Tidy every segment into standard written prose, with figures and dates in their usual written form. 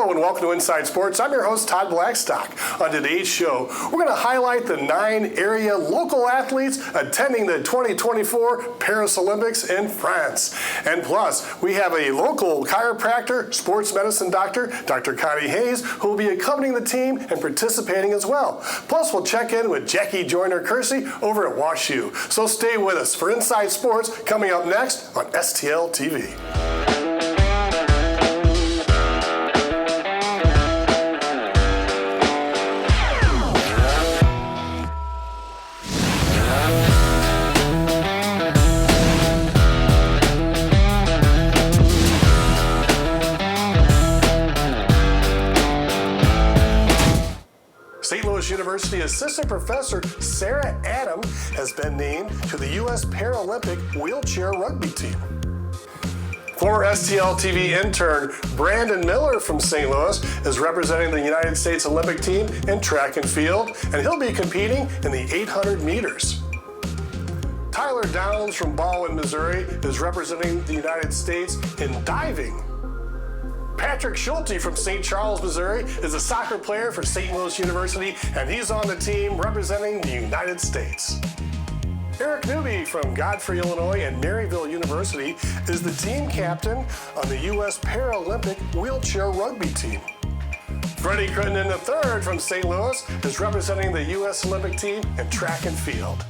Hello and welcome to Inside Sports. I'm your host, Todd Blackstock. On today's show, we're going to highlight the 9 area local athletes attending the 2024 Paris Olympics in France. And plus, we have a local chiropractor, sports medicine doctor, Dr. Connie Hayes, who will be accompanying the team and participating as well. Plus, we'll check in with Jackie Joyner-Kersey over at WashU. So stay with us for Inside Sports coming up next on STL TV. St. Louis University Assistant Professor Sarah Adam has been named to the U.S. Paralympic wheelchair rugby team. Former STL TV intern Brandon Miller from St. Louis is representing the United States Olympic team in track and field, and he'll be competing in the 800 meters. Tyler Downs from Baldwin, Missouri is representing the United States in diving. Patrick Schulte from St. Charles, Missouri is a soccer player for St. Louis University, and he's on the team representing the United States. Eric Newby from Godfrey, Illinois and Maryville University is the team captain on the U.S. Paralympic wheelchair rugby team. Freddie Crittenden III from St. Louis is representing the U.S. Olympic team in track and field.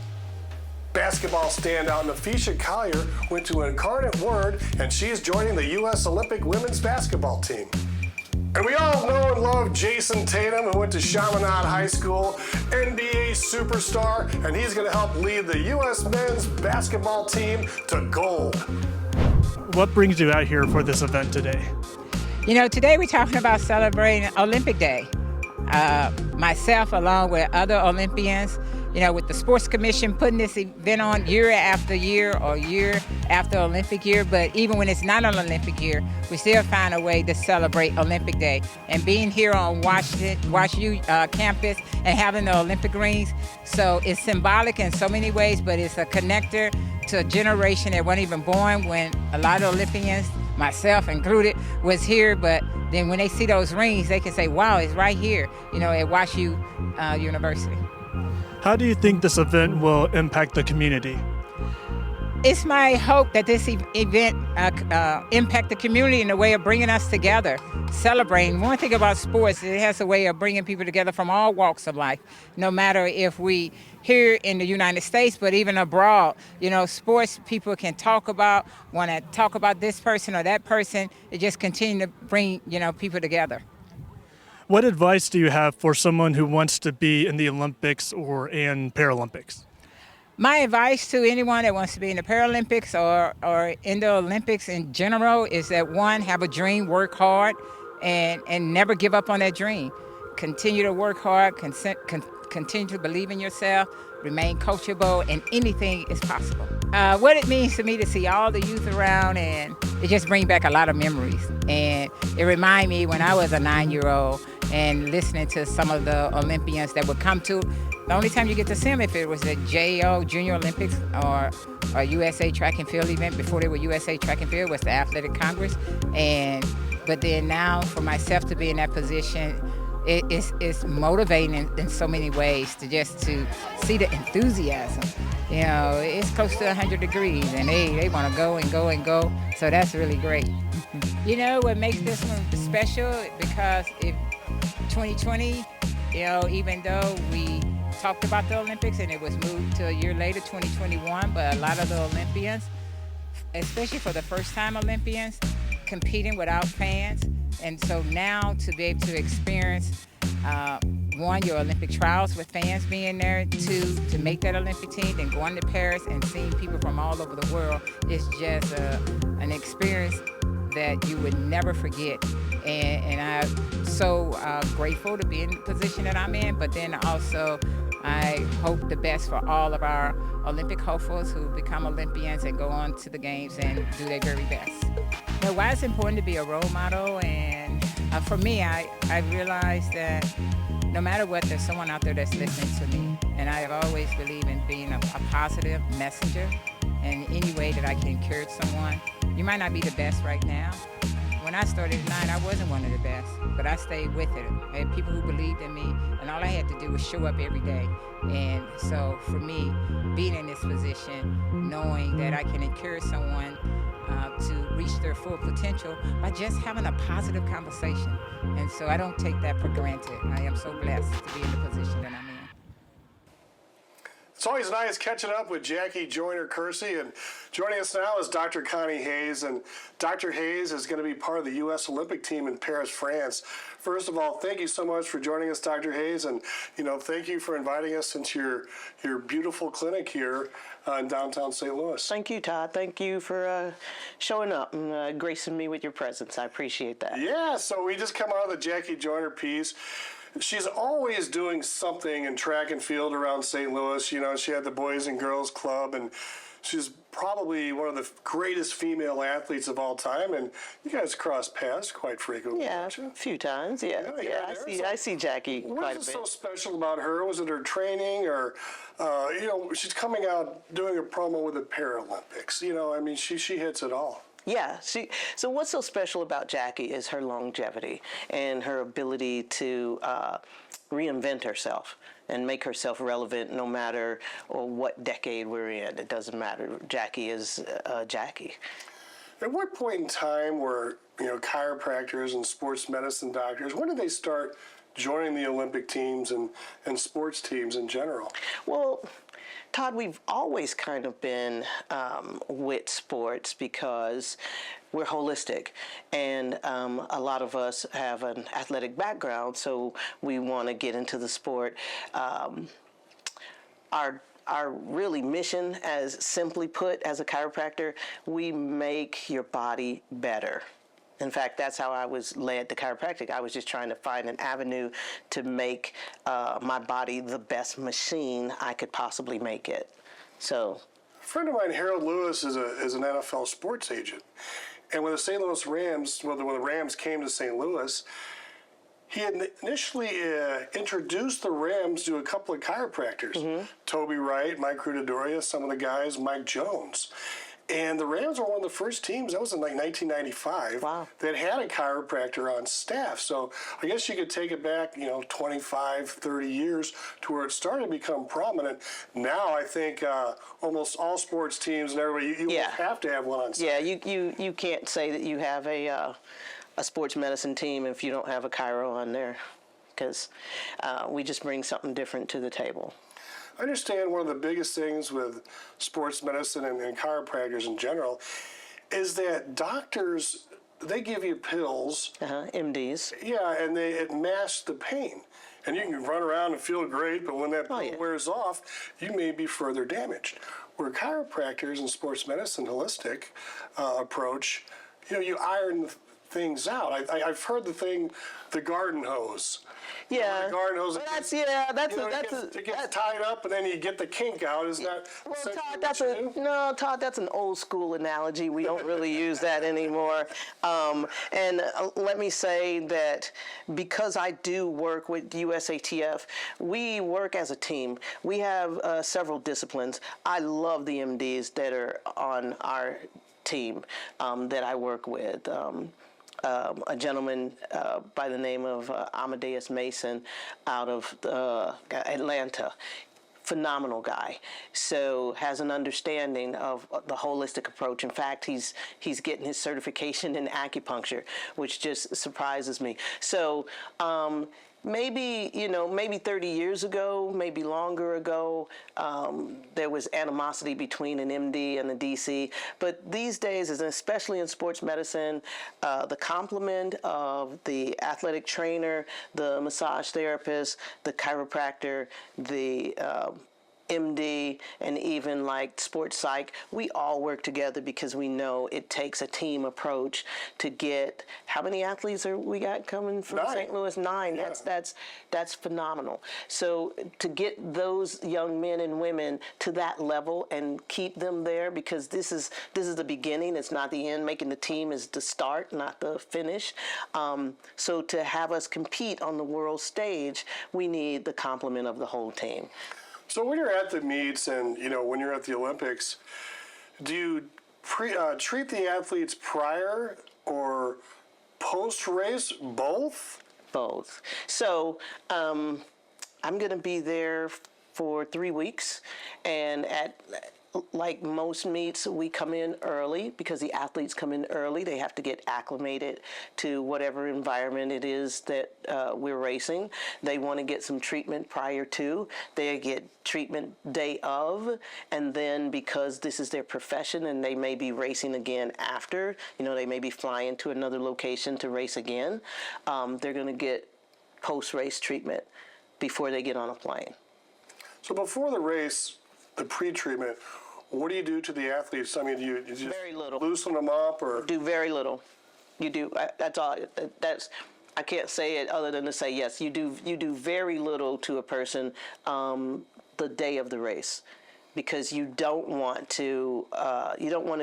Basketball standout Nafisha Collier went to Incarnate Word, and she's joining the U.S. Olympic women's basketball team. And we all know and love Jason Tatum, who went to Chaminade High School, NBA superstar, and he's going to help lead the U.S. men's basketball team to gold. What brings you out here for this event today? You know, today we're talking about celebrating Olympic Day. Myself, along with other Olympians, you know, with the Sports Commission putting this event on year after year or year after Olympic year, but even when it's not an Olympic year, we still find a way to celebrate Olympic Day. And being here on WashU campus and having the Olympic rings, so it's symbolic in so many ways, but it's a connector to a generation that wasn't even born when a lot of Olympians, myself included, was here, but then when they see those rings, they can say, wow, it's right here, you know, at WashU University. How do you think this event will impact the community? It's my hope that this event impact the community in a way of bringing us together, celebrating. One thing about sports, it has a way of bringing people together from all walks of life, no matter if we here in the United States, but even abroad. You know, sports people can want to talk about this person or that person. It just continue to bring, you know, people together. What advice do you have for someone who wants to be in the Olympics or in Paralympics? My advice to anyone that wants to be in the Paralympics or in the Olympics in general is that, one, have a dream, work hard, and never give up on that dream. Continue to work hard, continue to believe in yourself, remain coachable, and anything is possible. What it means to me to see all the youth around, and it just brings back a lot of memories. And it reminds me when I was a 9-year-old and listening to some of the Olympians that would come to. The only time you get to see them if it was a JO Junior Olympics or a USA Track and Field event. Before they were USA Track and Field was the Athletic Congress. But then now for myself to be in that position, it's motivating in so many ways to see the enthusiasm. You know, it's close to 100 degrees and they want to go and go and go. So that's really great. You know, what makes this one special, because if 2020, you know, even though we talked about the Olympics and it was moved to a year later, 2021, but a lot of the Olympians, especially for the first time Olympians, competing without fans. And so now to be able to experience, one, your Olympic trials with fans being there, two, to make that Olympic team, then going to Paris and seeing people from all over the world, is just an experience that you would never forget. And I'm so grateful to be in the position that I'm in, but then also I hope the best for all of our Olympic hopefuls who become Olympians and go on to the games and do their very best. Now, why it's important to be a role model, and for me, I realized that no matter what, there's someone out there that's listening to me, and I have always believed in being a positive messenger in any way that I can encourage someone. You might not be the best right now. when I started at 9, I wasn't one of the best, but I stayed with it. I had people who believed in me, and all I had to do was show up every day. And so for me, being in this position, knowing that I can encourage someone to reach their full potential by just having a positive conversation. And so I don't take that for granted. I am so blessed to be in the position that I'm in. It's always nice catching up with Jackie Joyner-Kersee, and joining us now is Dr. Connie Hayes, and Dr. Hayes is going to be part of the U.S. Olympic team in Paris, France. First of all, thank you so much for joining us, Dr. Hayes, and thank you for inviting us into your beautiful clinic here in downtown St. Louis. Thank you, Todd. Thank you for showing up and gracing me with your presence. I appreciate that. Yeah, so we just come out of the Jackie Joyner piece. She's always doing something in track and field around St. Louis. She had the Boys and Girls Club, and she's probably one of the greatest female athletes of all time. And you guys cross paths quite frequently. Yeah, don't you? a few times. Yeah. I see Jackie quite a bit. What is so special about her? Was it her training, or she's coming out doing a promo with the Paralympics? She hits it all. Yeah. So what's so special about Jackie is her longevity and her ability to reinvent herself and make herself relevant no matter what decade we're in. It doesn't matter. Jackie is Jackie. At what point in time were chiropractors and sports medicine doctors, when did they start joining the Olympic teams and sports teams in general? Well, Todd, we've always kind of been with sports because we're holistic, and a lot of us have an athletic background, so we want to get into the sport. Our really mission, as simply put, as a chiropractor, we make your body better. In fact, that's how I was led to chiropractic. I was just trying to find an avenue to make my body the best machine I could possibly make it. So, a friend of mine, Harold Lewis, is an NFL sports agent. And when the St. Louis Rams, when the Rams came to St. Louis, he had initially introduced the Rams to a couple of chiropractors. Mm-hmm. Toby Wright, Mike Crutadoria, some of the guys, Mike Jones. And the Rams were one of the first teams, that was in like 1995, wow, that had a chiropractor on staff. So I guess you could take it back, 25, 30 years to where it started to become prominent. Now I think almost all sports teams and everybody, you have to have one on staff. Yeah, you can't say that you have a sports medicine team if you don't have a chiro on there, because we just bring something different to the table. I understand one of the biggest things with sports medicine and chiropractors in general is that doctors, they give you pills. MDs. Yeah, and it masks the pain. And you can run around and feel great, but when that pill wears off, you may be further damaged. Where chiropractors and sports medicine holistic approach, you iron things out. I've heard the garden hose. Yeah, the garden hose. It gets tied up, and then you get the kink out. Is that? Well, Todd, that's an old school analogy. We don't really use that anymore. And let me say that because I do work with USATF, we work as a team. We have several disciplines. I love the MDs that are on our team that I work with. A gentleman by the name of Amadeus Mason out of Atlanta. Phenomenal guy. So has an understanding of the holistic approach. In fact, he's getting his certification in acupuncture, which just surprises me. So maybe 30 years ago, maybe longer ago, there was animosity between an MD and a DC. But these days, and especially in sports medicine, the complement of the athletic trainer, the massage therapist, the chiropractor, the MD, and even like sports psych, we all work together because we know it takes a team approach to get, how many athletes are we got coming from St. Louis? 9. Yeah. That's phenomenal. So to get those young men and women to that level and keep them there, because this is the beginning, it's not the end. Making the team is the start, not the finish. So to have us compete on the world stage, we need the complement of the whole team. So when you're at the meets and, when you're at the Olympics, do you treat the athletes prior, or post-race, both? Both. So I'm going to be there for 3 weeks, and like most meets, we come in early because the athletes come in early. They have to get acclimated to whatever environment it is that we're racing. They want to get some treatment prior to. They get treatment day of, and then because this is their profession and they may be racing again after, they may be flying to another location to race again, they're going to get post-race treatment before they get on a plane. So before the race, the pre-treatment, what do you do to the athletes? I mean, you just Very little. loosen them up, or Do very little. You do. That's all. I can't say it other than to say yes. You do very little to a person the day of the race, because you don't want to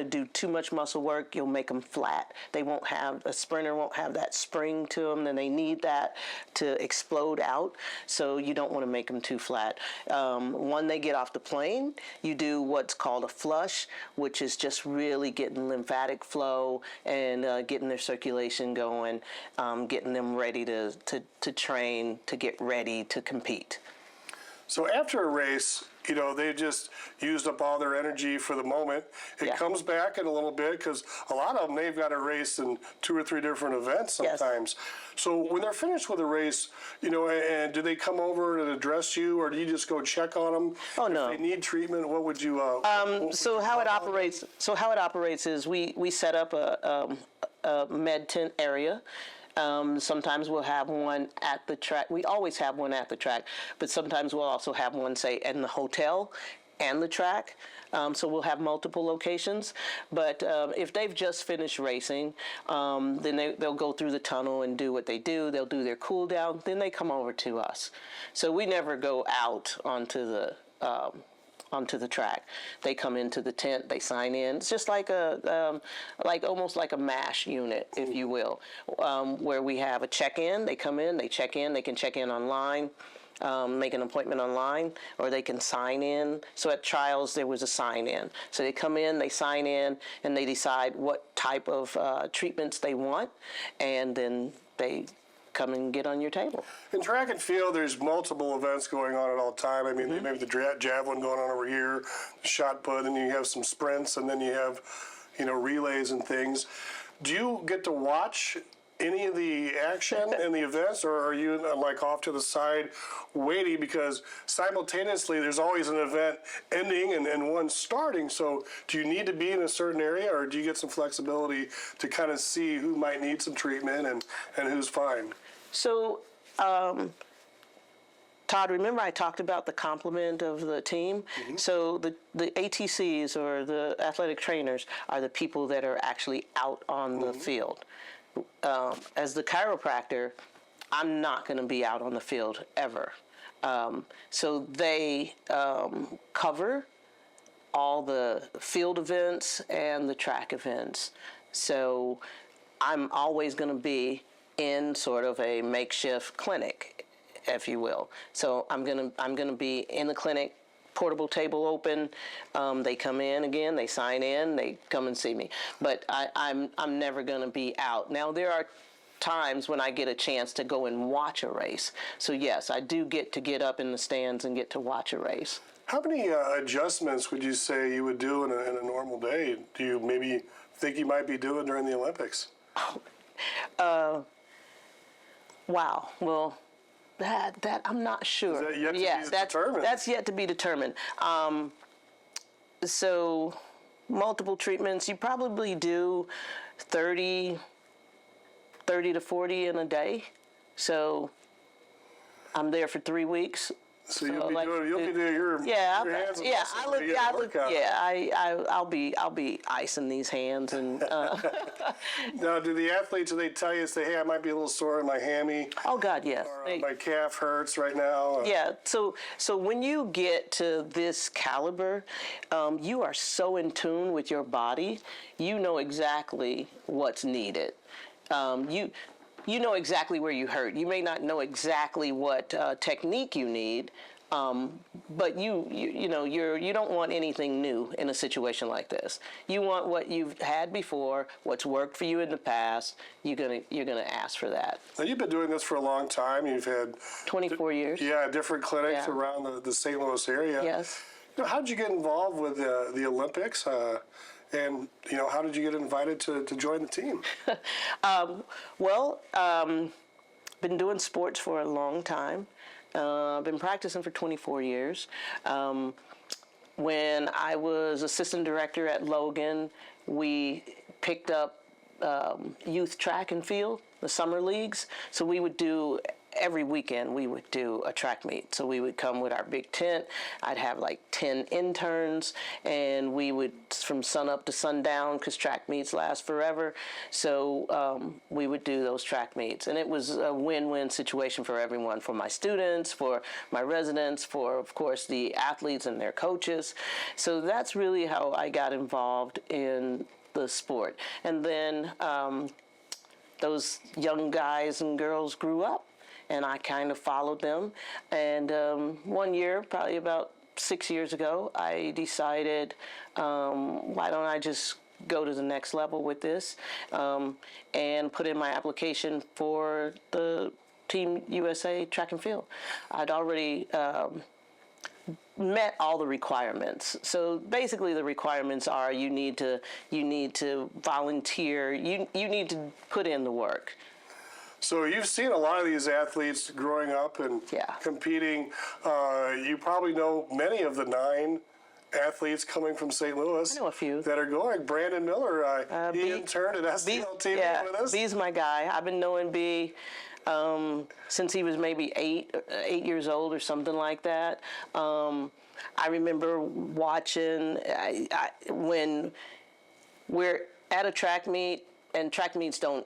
do too much muscle work. You'll make them flat. A sprinter won't have that spring to them, and they need that to explode out. So you don't want to make them too flat. When they get off the plane, you do what's called a flush, which is just really getting lymphatic flow and getting their circulation going, getting them ready to train, to get ready to compete. So after a race, they just used up all their energy for the moment. It comes back in a little bit, because a lot of them, they've got to race in 2 or 3 different events sometimes. Yes. So when they're finished with a race, and do they come over and address you, or do you just go check on them? Oh, no. If they need treatment, what would you? So how it operates is we set up a med tent area. Sometimes we'll have one at the track. We always have one at the track, but sometimes we'll also have one, say, in the hotel and the track. So we'll have multiple locations. But if they've just finished racing, then they'll go through the tunnel and do what they do. They'll do their cool down. Then they come over to us. So we never go out onto the track. They come into the tent, they sign in. It's just like almost like a MASH unit, if you will, where we have a check-in. They come in, they check in. They can check in online, make an appointment online, or they can sign in. So at trials, there was a sign-in. So they come in, they sign in, and they decide what type of treatments they want, and then they come and get on your table. In track and field, there's multiple events going on at all time. I mean, maybe the javelin going on over here, the shot put, and you have some sprints, and then you have, relays and things. Do you get to watch any of the action in the events, or are you like off to the side waiting, because simultaneously there's always an event ending and one starting? So do you need to be in a certain area, or do you get some flexibility to kind of see who might need some treatment and who's fine? So, Todd, remember I talked about the complement of the team? Mm-hmm. So the ATCs, or the athletic trainers, are the people that are actually out on the field. As the chiropractor, I'm not going to be out on the field ever. So they cover all the field events and the track events. So I'm always going to be in sort of a makeshift clinic, if you will. So I'm gonna be in the clinic, portable table open. They come in again, they sign in, they come and see me. But I'm never gonna be out. Now there are times when I get a chance to go and watch a race. So yes, I do get up in the stands and get to watch a race. How many adjustments would you say you would do in a normal day? Do you maybe think you might be doing during the Olympics? Wow. Well, that I'm not sure. Is that yet to be determined? That's yet to be determined. So multiple treatments. You probably do 30 to 40 in a day. So I'm there for 3 weeks. So you'll be doing your hands and I'll be icing these hands and. Now, do the athletes, do they tell you, say, hey, I might be a little sore in my hammy? Oh God, yes. Or my calf hurts right now. Yeah. So when you get to this caliber, you are so in tune with your body. You know exactly what's needed. You know exactly where you hurt. You may not know exactly what technique you need, But you know, you don't want anything new in a situation like this. You want what you've had before, what's worked for you in the past. You're gonna ask for that. Now, you've been doing this for a long time. You've had 24 years. Yeah, different clinics Yeah. around the St. Louis area. Yes. You know, how did you get involved with the Olympics? And you know, how did you get invited to join the team? Been doing sports for a long time. Been practicing for 24 years. When I was assistant director at Logan, we picked up youth track and field, the summer leagues. So we would do, every weekend we would do a track meet. So we would come with our big tent. I'd have like 10 interns, and we would, from sun up to sundown, because track meets last forever. So we would do those track meets. And it was a win-win situation for everyone, for my students, for my residents, for, of course, the athletes and their coaches. So that's really how I got involved in the sport. And then those young guys and girls grew up, and I kind of followed them. And one year, probably about 6 years ago, I decided, why don't I just go to the next level with this, and put in my application for the Team USA track and field. I'd already met all the requirements. So basically the requirements are you need to volunteer, you need to put in the work. So you've seen a lot of these athletes growing up and Yeah. competing. You probably know many of the 9 athletes coming from St. Louis. I know a few. That are going. Brandon Miller, he B- interned at STL TV yeah, with us. B's my guy. I've been knowing B since he was maybe 8 years old or something like that. I remember watching when we're at a track meet, and track meets don't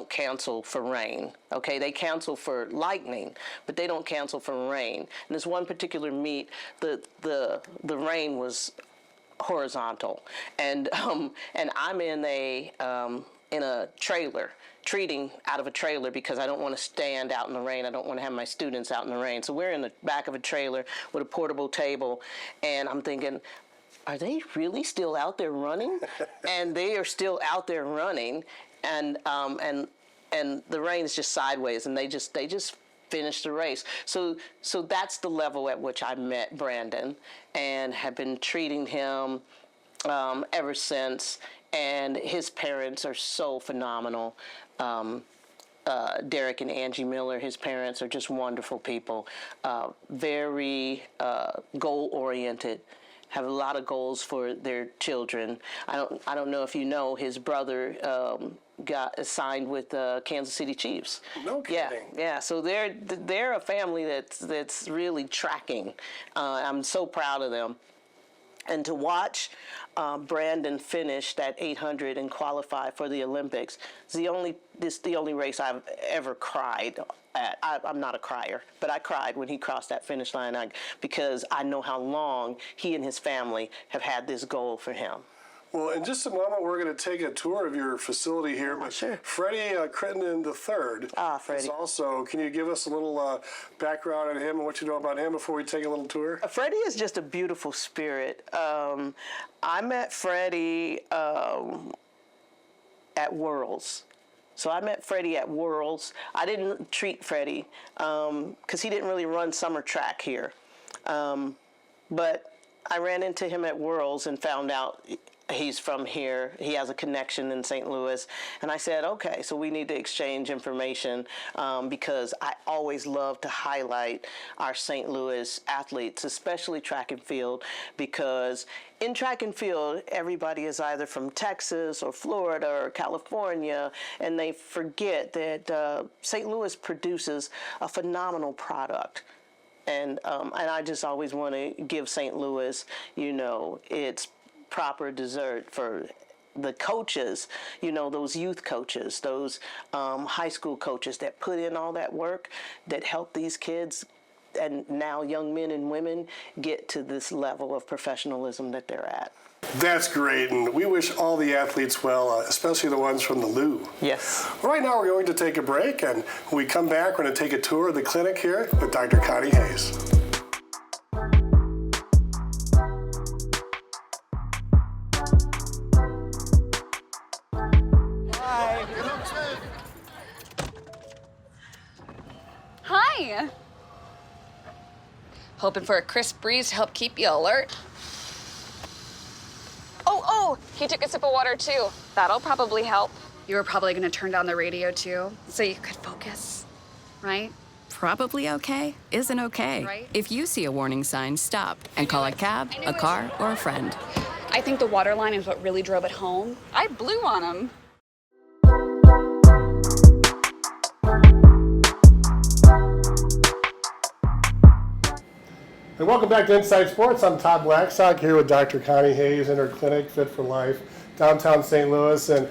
cancel for rain, okay? They cancel for lightning, but they don't cancel for rain. And this one particular meet, the rain was horizontal, and I'm in a trailer, treating out of a trailer because I don't want to stand out in the rain. I don't want to have my students out in the rain. So we're in the back of a trailer with a portable table, and I'm thinking, are they really still out there running? And they are still out there running, and the rain is just sideways, and they just finished the race. So that's the level at which I met Brandon, and have been treating him ever since. And his parents are so phenomenal. Derek and Angie Miller, his parents are just wonderful people, very goal-oriented. Have a lot of goals for their children. I don't know if you know, his brother got signed with Kansas City Chiefs. No kidding. Yeah. So they're a family that's really tracking. I'm so proud of them. And to watch Brandon finish that 800 and qualify for the Olympics is the only race I've ever cried at. I'm not a crier, but I cried when he crossed that finish line because I know how long he and his family have had this goal for him. Well, in just a moment, we're going to take a tour of your facility here. But sure. Freddie Crittenden III. Freddie. Is also, can you give us a little background on him and what you know about him before we take a little tour? Freddie is just a beautiful spirit. I met Freddie at Worlds. So I met Freddie at Worlds. I didn't treat Freddie because he didn't really run summer track here. But I ran into him at Worlds and found out he's from here. He has a connection in St. Louis. And I said, okay, so we need to exchange information because I always love to highlight our St. Louis athletes, especially track and field, because in track and field, everybody is either from Texas or Florida or California, and they forget that St. Louis produces a phenomenal product. And I just always want to give St. Louis, its proper dessert for the coaches, those youth coaches, those high school coaches that put in all that work, that help these kids and now young men and women get to this level of professionalism that they're at. That's great, and we wish all the athletes well, especially the ones from the Lou. Yes. Right now we're going to take a break, and when we come back, we're going to take a tour of the clinic here with Dr. Connie Hayes. Connie. Hoping for a crisp breeze to help keep you alert. Oh, he took a sip of water too. That'll probably help. You were probably gonna turn down the radio too, so you could focus, right? Probably okay isn't okay. Right. If you see a warning sign, stop and call a cab, a car, or a friend. I think the water line is what really drove it home. I blew on him. And welcome back to Inside Sports. I'm Todd Blackstock here with Dr. Connie Hayes in her clinic, Fit for Life, downtown St. Louis. And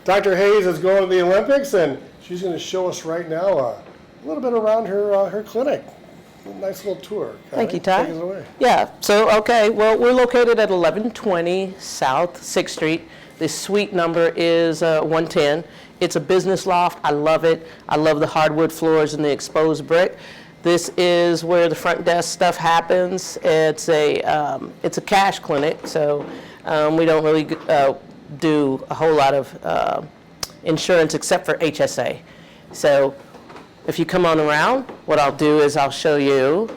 Dr. Hayes is going to the Olympics, and she's going to show us right now a little bit around her clinic. A nice little tour. Connie, Thank you, Todd. take us away. Yeah, so, okay, well, we're located at 1120 South 6th Street. The suite number is 110. It's a business loft. I love it. I love the hardwood floors and the exposed brick. This is where the front desk stuff happens. It's a cash clinic, so we don't really do a whole lot of insurance except for HSA. So if you come on around, what I'll do is I'll show you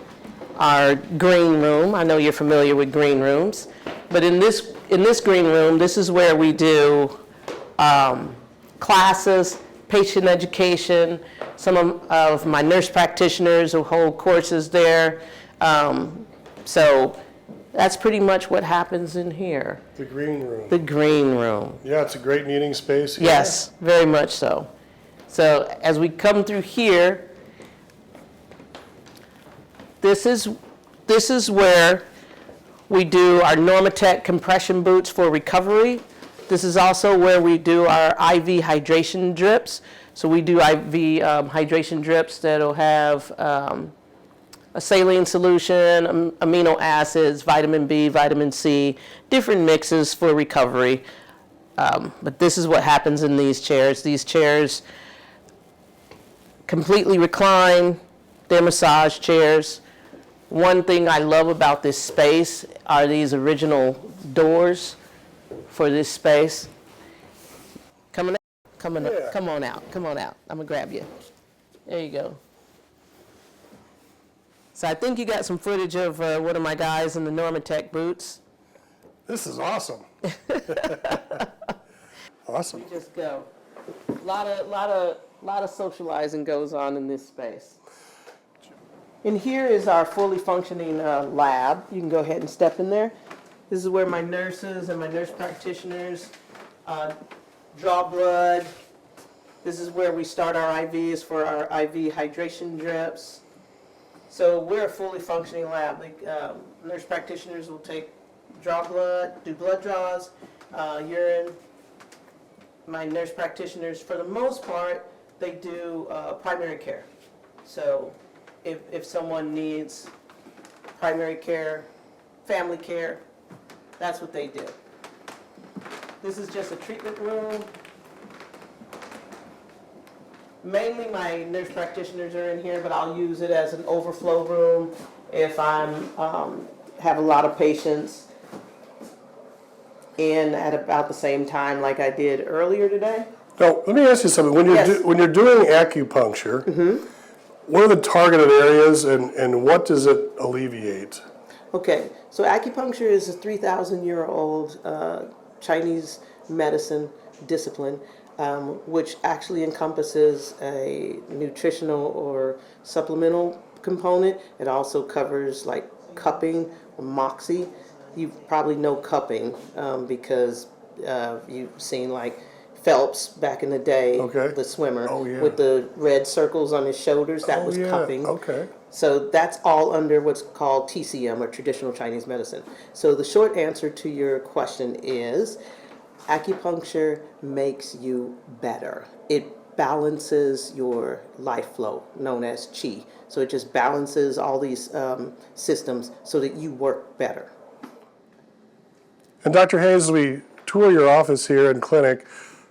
our green room. I know you're familiar with green rooms, but in this green room, this is where we do classes, patient education. Some of my nurse practitioners will hold courses there. So that's pretty much what happens in here. The green room. The green room. Yeah, it's a great meeting space here. Yes, very much so. So as we come through here, this is where we do our Normatec compression boots for recovery. This is also where we do our IV hydration drips. So we do IV hydration drips that'll have a saline solution, amino acids, vitamin B, vitamin C, different mixes for recovery. But this is what happens in these chairs. These chairs completely recline. They're massage chairs. One thing I love about this space are these original doors for this space. Come on out. I'm gonna grab you. There you go. So I think you got some footage of one of my guys in the Normatec boots. This is awesome. Awesome. Just go. A lot of socializing goes on in this space. And here is our fully functioning lab. You can go ahead and step in there. This is where my nurses and my nurse practitioners draw blood. This is where we start our IVs for our IV hydration drips. So we're a fully functioning lab. Nurse practitioners will draw blood, do blood draws, urine. My nurse practitioners, for the most part, they do primary care. So if someone needs primary care, family care, that's what they do. This is just a treatment room. Mainly my nurse practitioners are in here, but I'll use it as an overflow room if I'm have a lot of patients in at about the same time like I did earlier today. Now, let me ask you something. When you're Yes. when you're doing acupuncture, what are the targeted areas and what does it alleviate? Okay, so acupuncture is a 3,000-year-old Chinese medicine discipline, which actually encompasses a nutritional or supplemental component. It also covers like cupping or moxie. You probably know cupping because you've seen like Phelps back in the day, the swimmer, with the red circles on his shoulders. That was cupping. Okay. So that's all under what's called TCM, or traditional Chinese medicine. So the short answer to your question is acupuncture makes you better. It balances your life flow, known as qi. So it just balances all these systems so that you work better. And Dr. Hayes, as we tour your office here and clinic,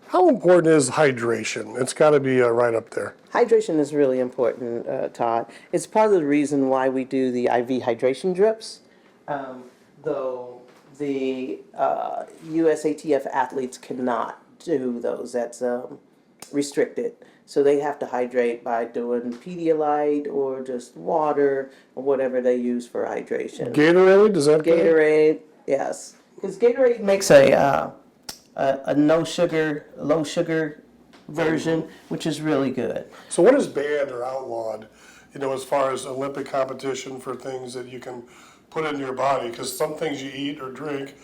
how important is hydration? It's got to be right up there. Hydration is really important, Todd. It's part of the reason why we do the IV hydration drips, though the USATF athletes cannot do those. That's restricted. So they have to hydrate by doing Pedialyte or just water or whatever they use for hydration. Gatorade, does that Gatorade, yes. Because Gatorade makes a no sugar, low sugar version, which is really good. So what is banned or outlawed, as far as Olympic competition for things that you can put in your body? Because some things you eat or drink,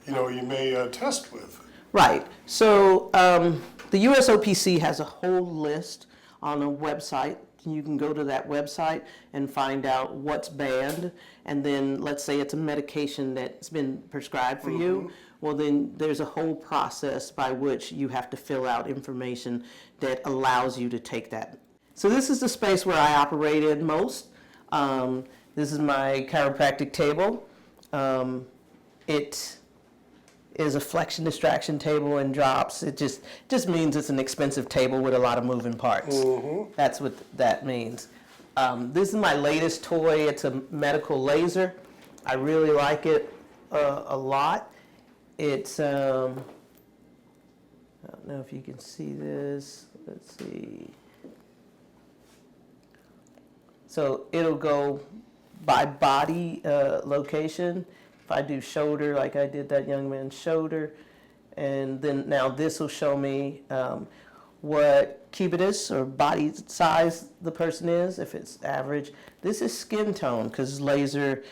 you may test with. Right. So the USOPC has a whole list on a website. You can go to that website and find out what's banned. And then let's say it's a medication that's been prescribed for you. Well, then there's a whole process by which you have to fill out information that allows you to take that. So this is the space where I operate in most. This is my chiropractic table. It is a flexion distraction table and drops. It just means it's an expensive table with a lot of moving parts. That's what that means. This is my latest toy. It's a medical laser. I really like it a lot. It's, I don't know if you can see this. Let's see. So it'll go by body location. If I do shoulder, like I did that young man's shoulder, and then now this will show me what cubitus or body size the person is, if it's average. This is skin tone, because laser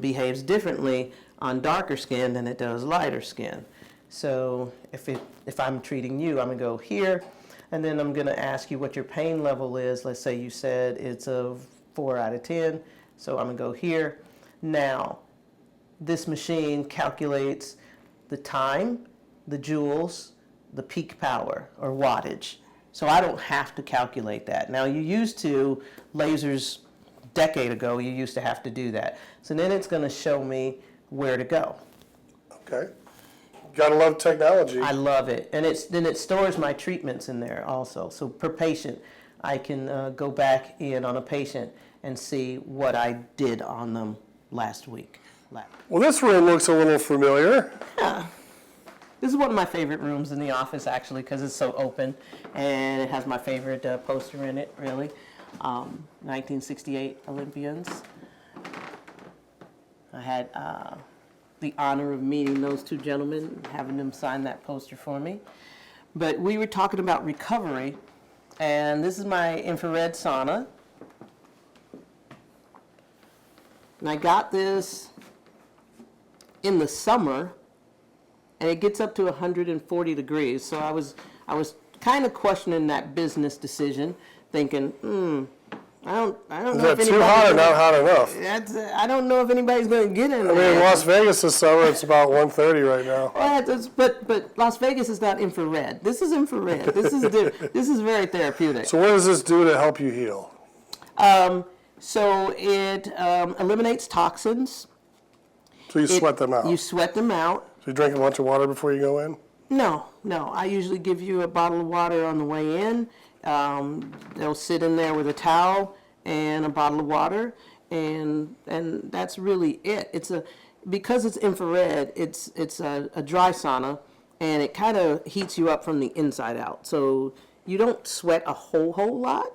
behaves differently on darker skin than it does lighter skin. So if I'm treating you, I'm gonna go here, and then I'm gonna ask you what your pain level is. Let's say you said it's a 4 out of 10, so I'm gonna go here. Now, this machine calculates the time, the joules, the peak power, or wattage. So I don't have to calculate that. Now, you used to, lasers a decade ago, you used to have to do that. So then it's gonna show me where to go. Okay. Gotta love technology. I love it. And then it stores my treatments in there also. So per patient, I can go back in on a patient and see what I did on them last week. Well, this room looks a little familiar. Yeah. This is one of my favorite rooms in the office, actually, because it's so open, and it has my favorite poster in it, really. 1968 Olympians. I had the honor of meeting those two gentlemen, having them sign that poster for me. But we were talking about recovery, and this is my infrared sauna. And I got this in the summer, and it gets up to 140 degrees. So I was kind of questioning that business decision, thinking, I don't know if Is that too hot or not hot enough? I don't know if anybody's going to get in there. I mean, in Las Vegas this summer, it's about 130 right now. Well, but Las Vegas is not infrared. This is infrared. This is very therapeutic. So what does this do to help you heal? So it eliminates toxins. So you sweat them out? You sweat them out. So you drink a bunch of water before you go in? No. I usually give you a bottle of water on the way in. They'll sit in there with a towel and a bottle of water, and that's really it. Because it's infrared, it's a dry sauna, and it kind of heats you up from the inside out. So you don't sweat a whole lot,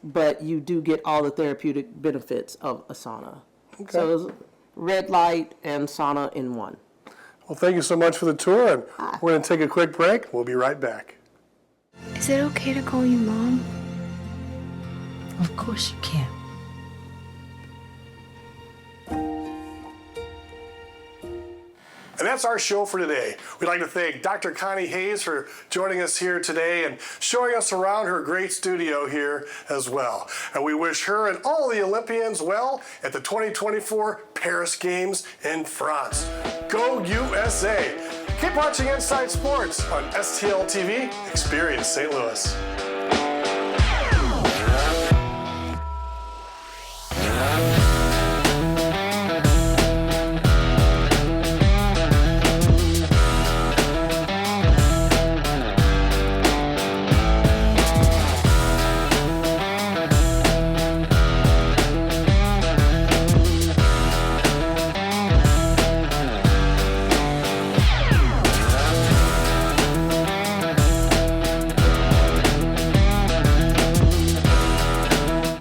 but you do get all the therapeutic benefits of a sauna. Okay. So it's red light and sauna in one. Well, thank you so much for the tour, and we're going to take a quick break. We'll be right back. Is it okay to call you Mom? Of course you can. And that's our show for today. We'd like to thank Dr. Connie Hayes for joining us here today and showing us around her great studio here as well. And we wish her and all the Olympians well at the 2024 Paris Games in France. Go USA! Keep watching Inside Sports on STL TV. Experience St. Louis.